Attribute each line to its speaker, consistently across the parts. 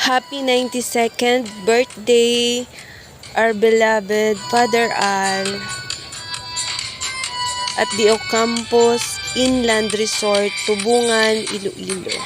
Speaker 1: Happy 92nd birthday, our beloved Father Al at the Ocampo Inland Resort, Tubungan, Iloilo.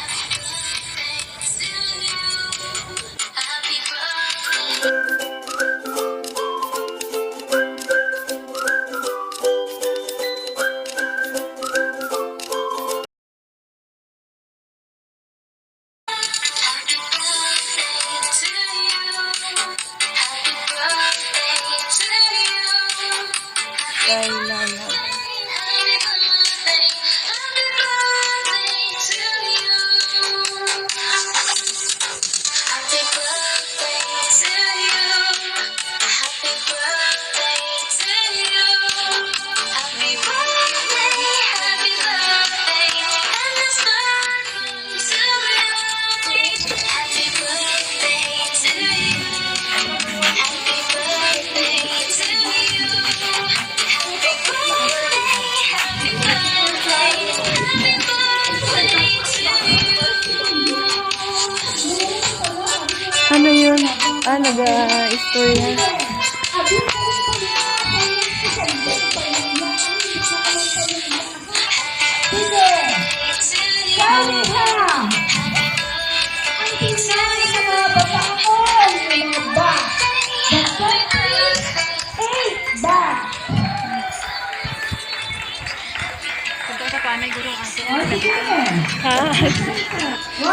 Speaker 1: Ano yun? Nag-istorya.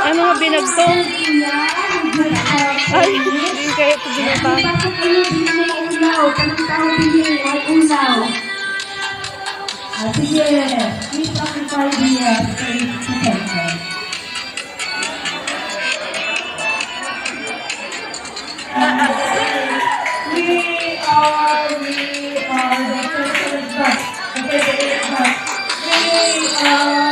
Speaker 1: Ano nga binagtong? Ay, hindi kaya ito binagtong.
Speaker 2: Sige, please occupy the space. We are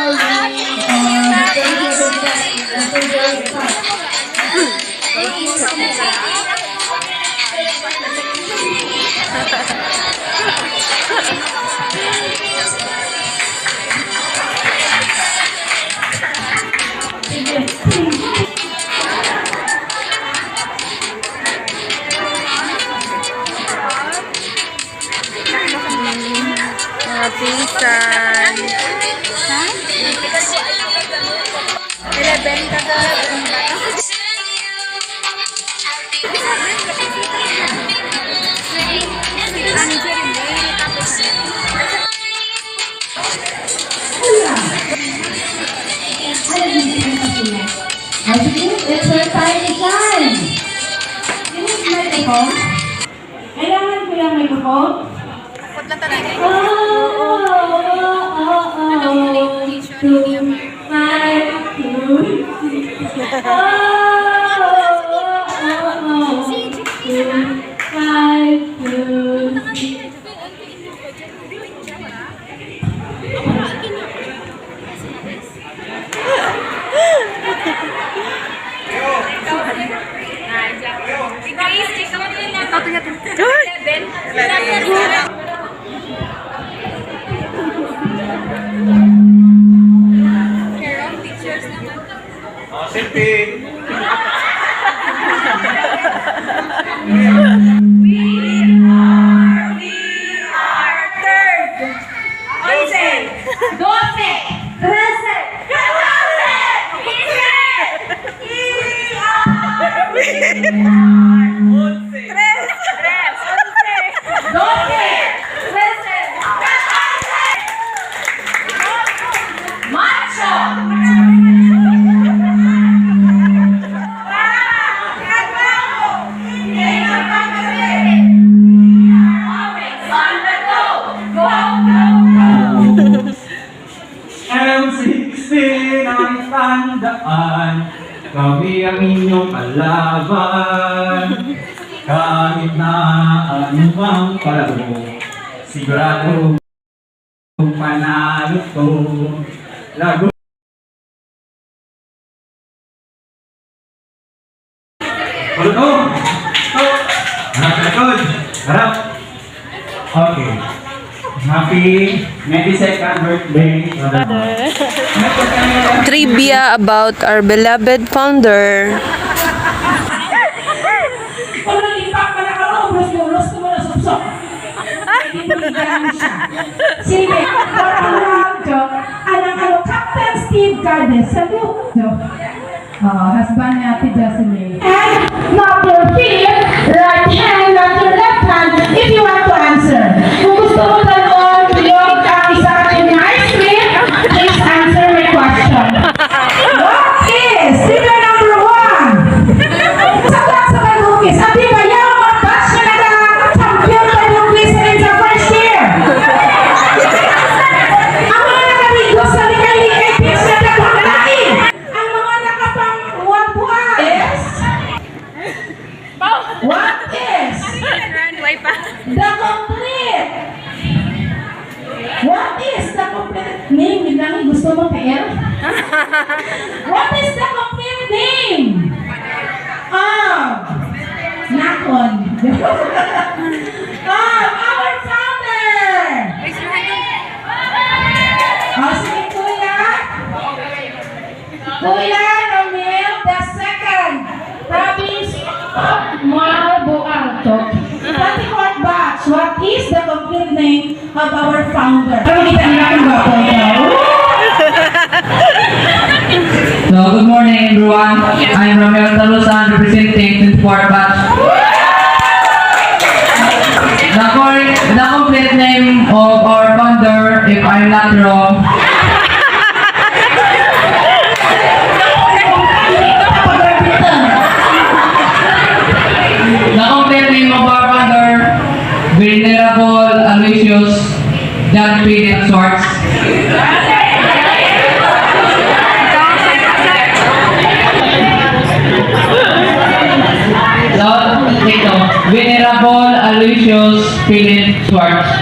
Speaker 1: Mga pinsan. 11 ka
Speaker 2: It's your party time. You need microphone? Kailangan ko yung microphone?
Speaker 3: Kami ang inyong kalaban. Kahit na anumang palaro, sigurado panalo to. Lago. Bulutong! Harap. Harap. Okay. Happy 92nd birthday.
Speaker 1: Trivia about our beloved founder.
Speaker 2: lang siya. Sige, parang joke. Ano, Captain Steve Cardes. Salute. Joke. Husband ni Ate Jocelyn. And not your feet, right hand, not your left hand, if you want to answer. Kung gusto mo tanong yung isa ating ice cream, please answer my question. What is figure number 1? Sa Lucas, sabi ba yung mga batch na nag-champion kay Lucas sa first year? Ang mga nakaligo sa likali epics na nagpapalain. Ang mga nakapang-buwan-buwan is? What is the complete? What is the complete name? Yun lang yung gusto mo, PR? What is the complete name? Nakon. Our founder! Sige, Kuya. Kuya Romeo the second. Province Marboalto. 24th batch. What is the complete name of our founder? Kita nila kung ba po ito?
Speaker 4: So, good morning everyone. I'm Ramel Talusan representing 24th batch. The complete name of our founder, if I'm not wrong, the complete name of our founder, Venerable Aloysians, John P. Swartz. Ito, Venerable Aloysians Philip Swartz.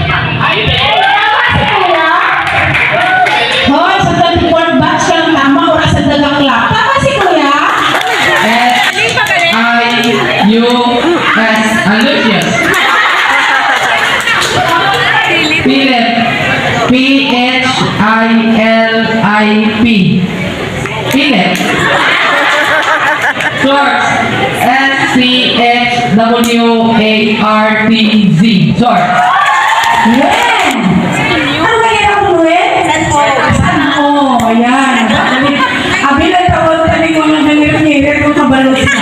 Speaker 2: Hoy, sa 24th batch ka lang tama, oras sa dagang klap. Tama si Kuya?
Speaker 4: S-I-U-S Aloysians. Philip P-H-I-L-I-P Philip Swartz S-C-H-W-A-R-T-Z Swartz.
Speaker 2: When? Ano ba yan ako, Wen? Sana ko. Ayan. Abilang tawag kami ko ng nangyari kung kabalos na.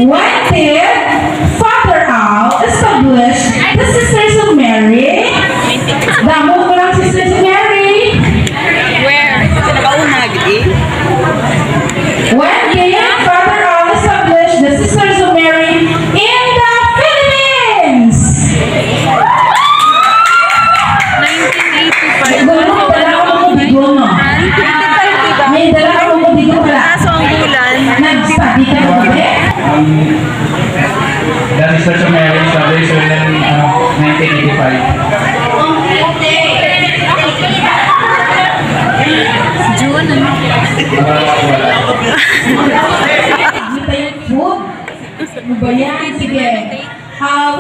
Speaker 2: When did Father Al establish the Sisters of Mary? Damo ko lang Sisters of Mary. When did Father Al establish the Sisters of Mary in the Philippines?
Speaker 1: 1985.
Speaker 2: Gulo, dala ko mo digo, no? May dala ko mo digo pala.
Speaker 1: Kaso ang bulan.
Speaker 2: Nag-study ka mo ba?
Speaker 3: The Sisters of Mary established in 1985.
Speaker 1: June.
Speaker 2: Kita yung food. Ano ba yan? Sige.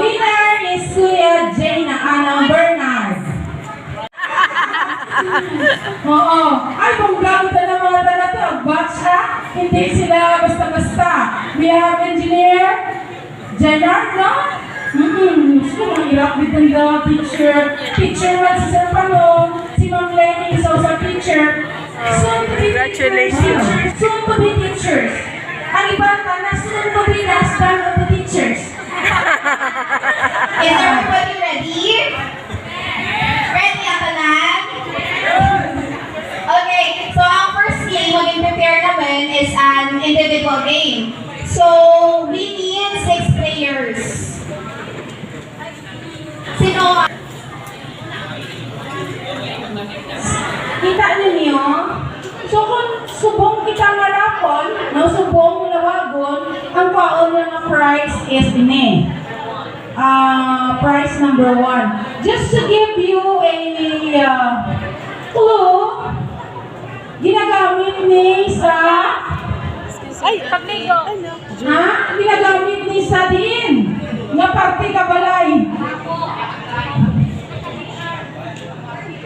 Speaker 2: Winner is Kuya Jane Bernard. Oo. Ay, kung gamit na ng mga taga to, batch ha? Hindi sila basta-basta. We have engineer, Jenard, no? Gusto mo hirap with the teacher. Teacher man si Sir Panong. Si Ma'am Lenny is also teacher. Soon to be
Speaker 1: Congratulations.
Speaker 2: teachers. Soon to be teachers. Ang ibang na soon to be the husband of the teachers.
Speaker 5: Is everybody ready? Ready, Atanan? Okay, so ang first game maging prepare naman is an individual game. So, we need 6 players. Sino?
Speaker 2: Kita ninyo? So kung subong kita nga rapon, no, subong lawagon, ang paon nga prize is ini. Prize number 1. Just to give you a clue, ginagamit ni sa ginagamit ni sa din nga parte kabalay.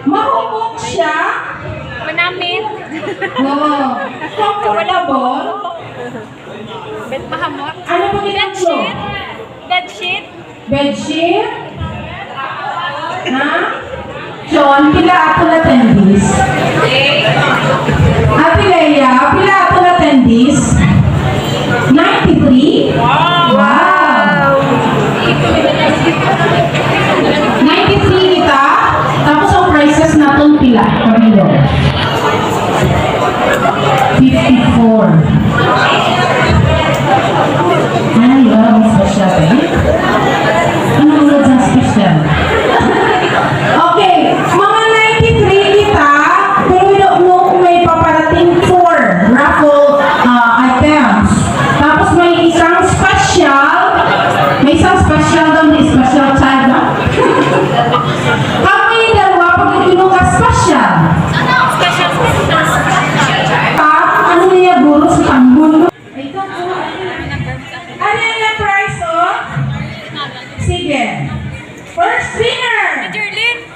Speaker 2: Mahumok siya.
Speaker 1: Manamit.
Speaker 2: Oo. Comfortable.
Speaker 1: Bet mahamot.
Speaker 2: Ano ba ginagawa?
Speaker 1: Bedsheet.
Speaker 2: Bedsheet. na. John, pila ato na attendees? Ate Leia, pila ato na attendees? 93? Wow! 93 kita. Tapos ang prices natin pila. Kamilo. 54. Ay, wow, special eh. Ano ulit sa special? Okay, mga 93 kita, pero we don't know kung may paparating 4 raffle items. Tapos may isang special daw, may special child na. Kami dalawa, pag ino ka special. Ano niya guro sa tanggol? Ito po. Ano yung prize, oh? Sige. First winner!
Speaker 1: Jerlyn!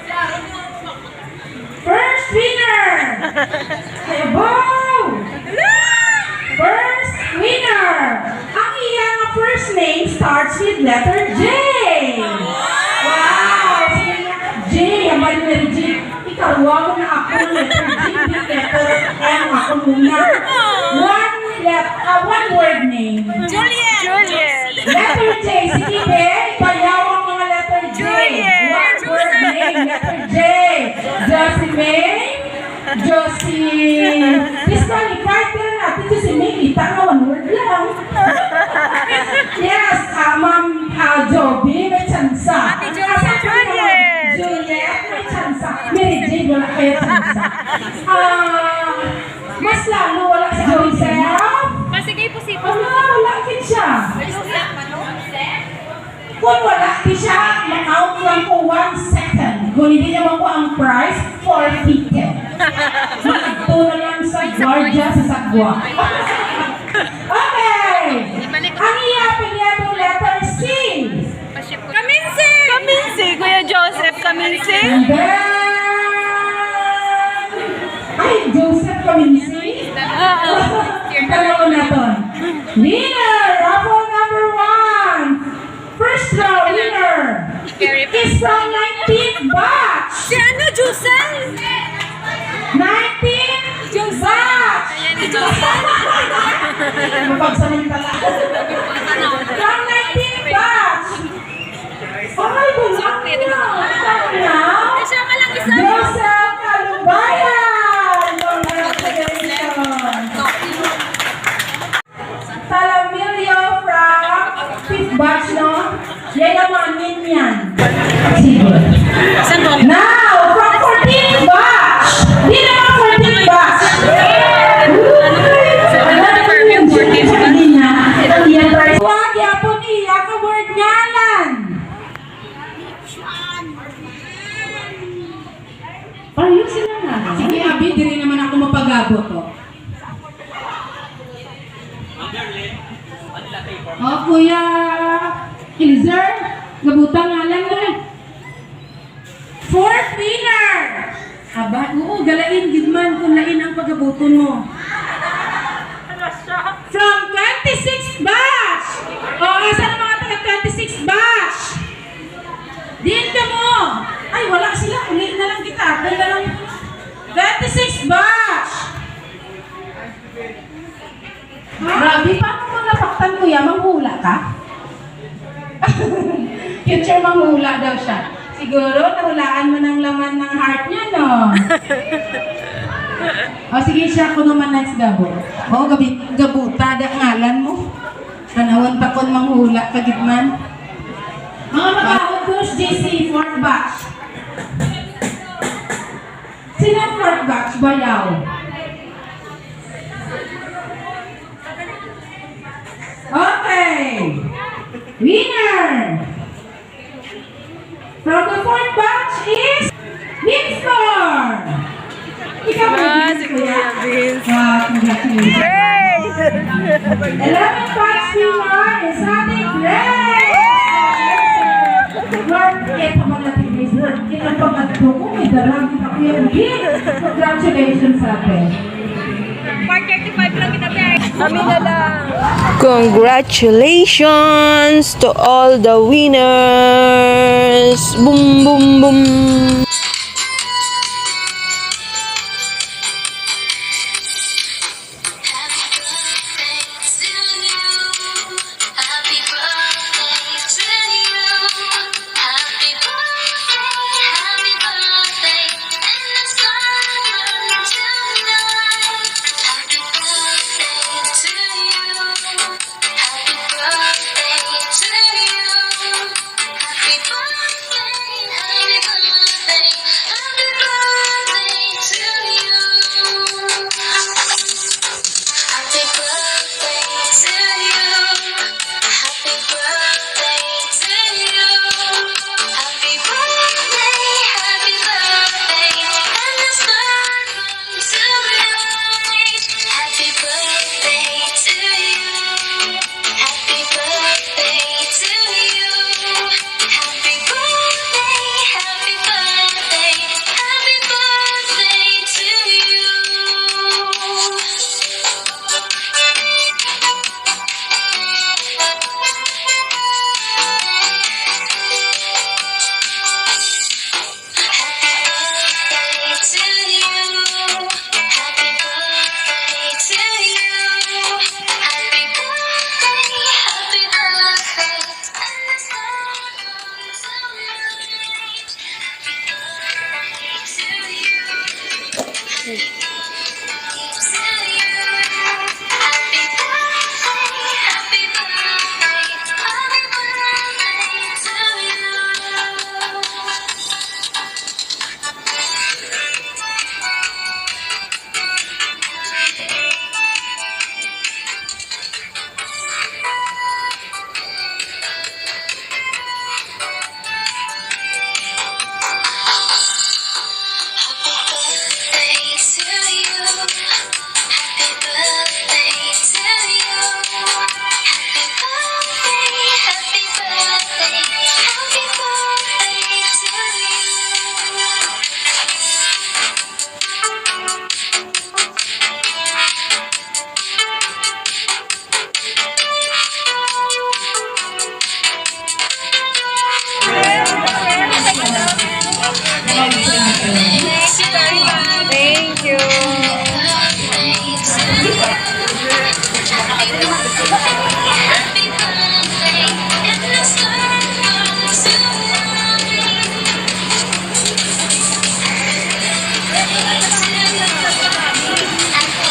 Speaker 2: First winner! Wow! First winner! Ang iyang first name starts with letter J! Wow! J! Ang bali na J. Ikaw, wag na ako ng letter J. Hindi letter M. Ako muna. One word name.
Speaker 1: Juliet!
Speaker 2: Letter J. Sige, be. Bayaw ang mga letter J.
Speaker 1: Juliet.
Speaker 2: One word name. Letter J. Josie May. Josie. Disqualified ka na natin. Josie May. Kita nga one word lang. Yes. Ma'am Joby. May tsansa.
Speaker 1: Ate Juliet.
Speaker 2: Juliet. May tsansa. Mary Jane. Wala kaya tsansa. Mas lalo wala si Joseph.
Speaker 1: Masigay po si
Speaker 2: Wala kin siya. Kung wala kin siya, ma-out lang po 1 second. Kung hindi naman po ang price, forfeited. Ito na lang sa guardia sa sagwa. Okay! Ang iyapin niya po letter C.
Speaker 1: Kaminsi! Kaminsi! Kuya Joseph, Kaminsi!
Speaker 2: And then... Ay, Joseph Kaminsi? Dalawa na to. Winner! Raffle number 1! First row winner is from 19th batch!
Speaker 1: Si ano, Jusel?
Speaker 2: 19th batch!
Speaker 1: Ayan ni Jusel.
Speaker 2: Mapagsamantala. From 19th batch! Okay, bulang na.
Speaker 1: Siya ka lang isa.
Speaker 2: Joseph Kalubayan! Congratulations! Talamilio from 5th batch, no? Yan ang manin yan. Sige. Now, from 14th batch! Di naman 14th batch! Huwag yapon iya ka word ngalan! Ayun sila nga. Sige, Abi, diri naman ako mapagabot ko. Oh, Kuya Ilzer, gabutan nga lang na. 4th winner! Aba, oo, galain, gidman, kung lain ang pagabuton mo. From 26th batch! O, saan ang mga taga 26th batch? Diin ka mo! Ay, wala sila, ulit na lang kita. Kaya lang, 26th batch! Grabe, paano mo napaktan, Kuya? Manghula ka? Future manghula daw siya. Siguro, nahulaan mo ng laman ng heart niya, no? O, sige siya, ko naman next gabo. O, gabuta, da ngalan mo. Tanawan pa kon manghula, kagitman. Mga magkahod ko, JC, 4th batch. Sino ang 4th batch? Bayaw. Okay. Winner! From the 4th batch is Winston! Ikaw ba
Speaker 1: Si Kuya Vince.
Speaker 2: Wow, congratulations.
Speaker 1: Hey!
Speaker 2: 11th batch winner is Ate Grace! Lord, ito ba natin Grace? Ito pa magdo ko, may darang kita Kuya Vince. Congratulations, Ate.
Speaker 1: Part 35 lang kita, Peg. Kami na lang.
Speaker 6: Congratulations to all the winners! Boom, boom, boom!
Speaker 1: Thank you.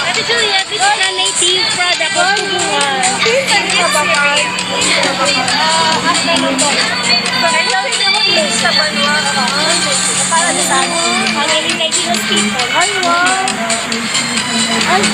Speaker 7: Ate Julia, this is a native product of Tubungan.
Speaker 1: Sa banwa ka. Para sa atin.
Speaker 7: Ang indigenous people.
Speaker 1: Ay, wow. Ay,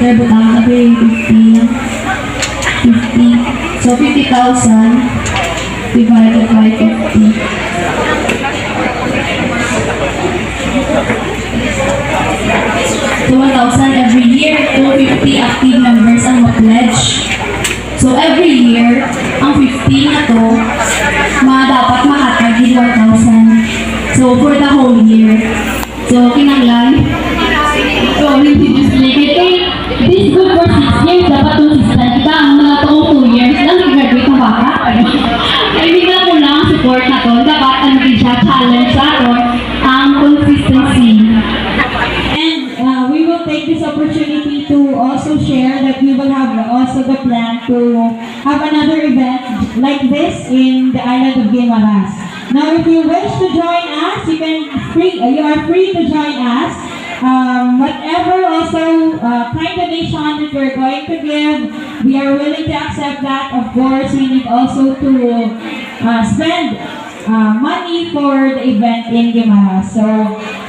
Speaker 5: Pero butang sabi 50. So 50,000 divided by 50. 1,000 every year, 250 active members ang ma-pledge. So every year, ang 50 na to, dapat mahatag din 1,000. So for the whole year. So kinanglan. So hindi just like it. This good for 6 years, dapat 2 6 kita. Ang mga taong 2 years lang, i-graduate ng baka. Ay, hindi na ko lang support na to. Dapat ano din siya, challenge sa to, ang consistency.
Speaker 2: We will take this opportunity to also share that we will have also the plan to have another event like this in the island of Guimaras. Now, if you wish to join us, you are free to join us. Whatever also kind donation that we're going to give, we are willing to accept that. Of course, we need also to spend money for the event in Guimaras. So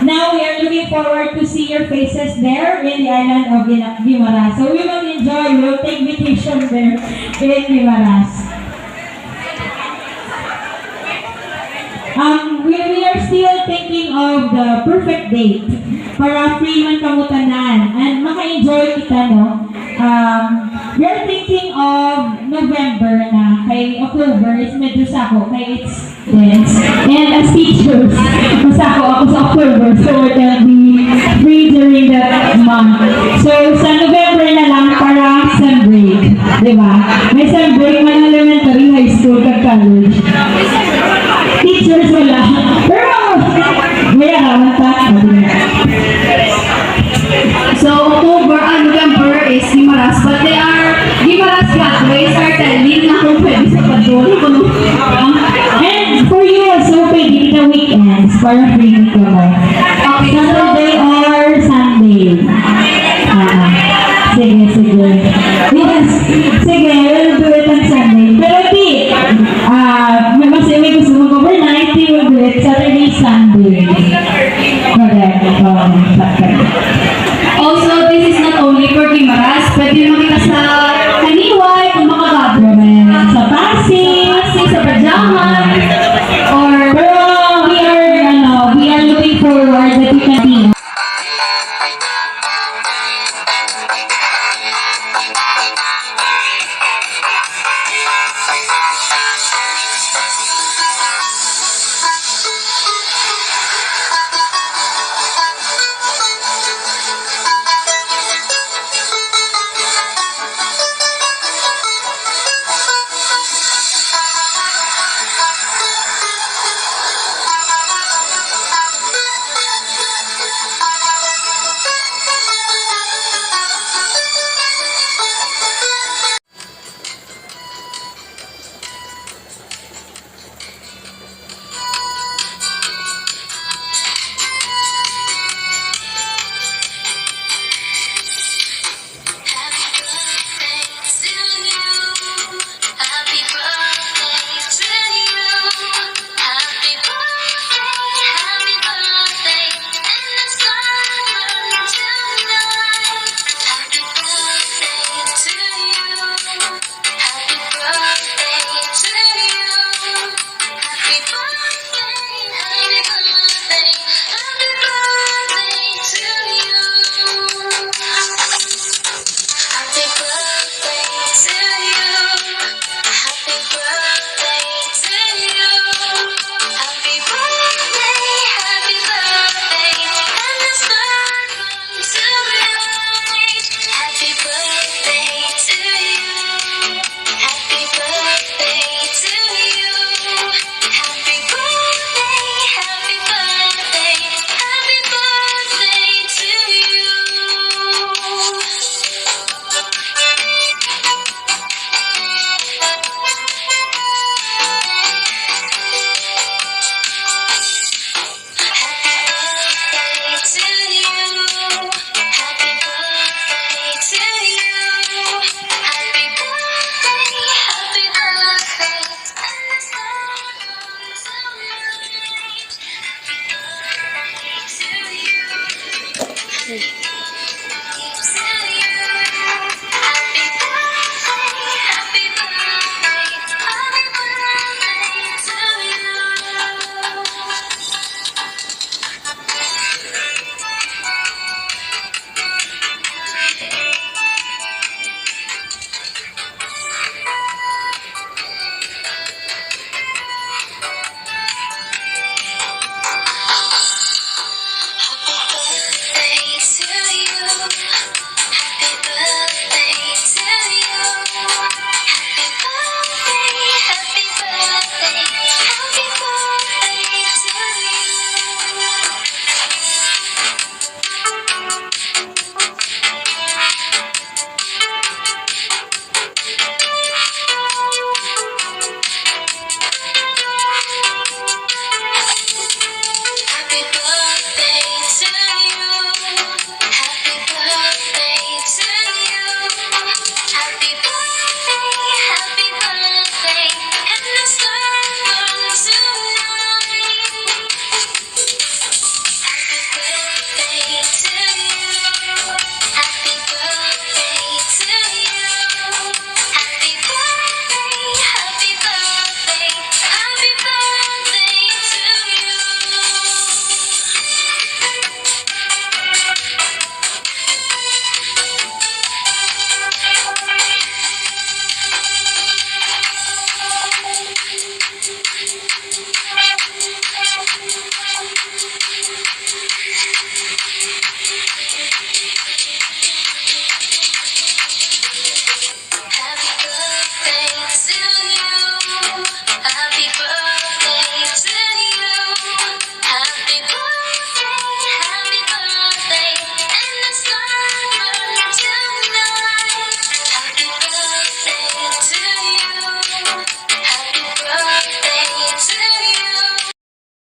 Speaker 2: now we are looking forward to see your faces there in the island of Guimaras. So we will enjoy, we will take vacation there in Guimaras. We are still thinking of the perfect date para free man kamutanan and maka-enjoy kita, no? We are thinking of November na, kay October is medyo sako, kay it's dance. And as teachers, masako ako sa October, so we're gonna be free during that month. So sa November na lang para sem break, di ba? May sem break man elementary, high school, kag college. Teachers wala. Pero may arawan pa.
Speaker 5: So October and November is Guimaras, but Guimaras graduates are telling na kung pwede sa padol.
Speaker 2: And for you also, pwede the weekends para free ko mo.
Speaker 5: Okay,
Speaker 2: Saturday or Sunday. Sige. Yes, sige, we'll do it on Sunday. Pero may gusto mag-overnight, we'll do it Saturday, Sunday. Correct.
Speaker 5: also, this is not only for Guimaras, pwede makita sa Kaniway, kung makagado.
Speaker 2: Sa Pasig,
Speaker 5: sa Pajama,
Speaker 2: pero we are looking forward that we can be.